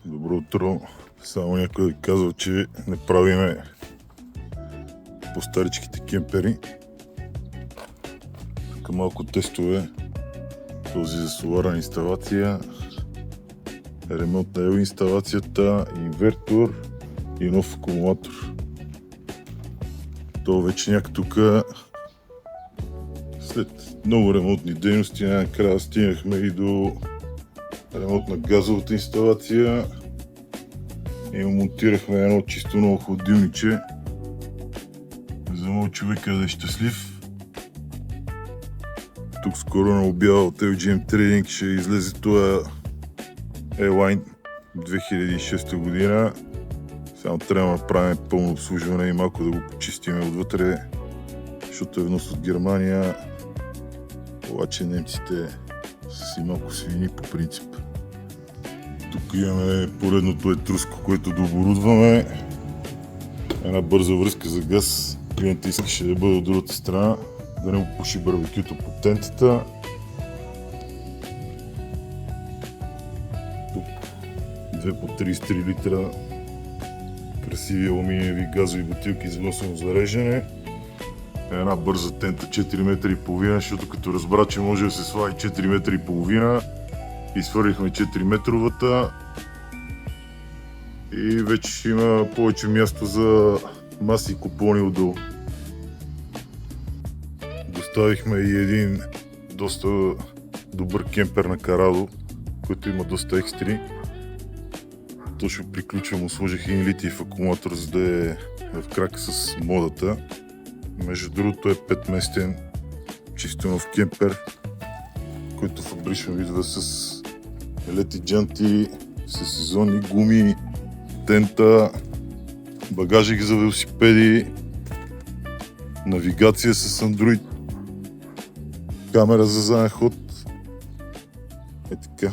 Добро утро. Само някой да казва, че не правиме по старичките кемпери. Така малко тестове. Този за соларна инсталация, ремонт на инсталацията, инвертор и нов акумулатор. То вече някак тук след много ремонтни дейности накрая стигнахме и до ремонт на газовата инсталация и монтирахме едно чисто ново хладилниче, за моят човек да е щастлив. Тук скоро на обява от LGM Trading ще излезе това E-Line 2006 година. Само трябва да направим пълно обслужване и малко да го почистим отвътре, защото е внос от Германия. Обаче немците са си малко свини по принцип. Тук имаме поредното етруско, което да оборудваме. Една бърза връзка за газ. Клиентът искаше да бъде от другата страна, да не му пуши барбекюто по тентата. Тук 2 по 33 литра красиви алуминиеви газови бутилки за носно зареждане. Една бърза тента 4 метра и половина, защото като разбра, че може да се слави 4 метра и половина, изхвърлихме 4 метровата и вече ще има повече място за маси и купони отдолу. Доставихме и един доста добър кемпер на Карадо, който има доста екстри. Точно приключвам, сложих един литиев акумулатор, за да е в крак с модата. Между другото е 5-местен чисто нов кемпер, който фабрично идва с лети джанти, с сезонни гуми, тента, багажик за велосипеди, навигация с Android, камера за заден ход. Е така.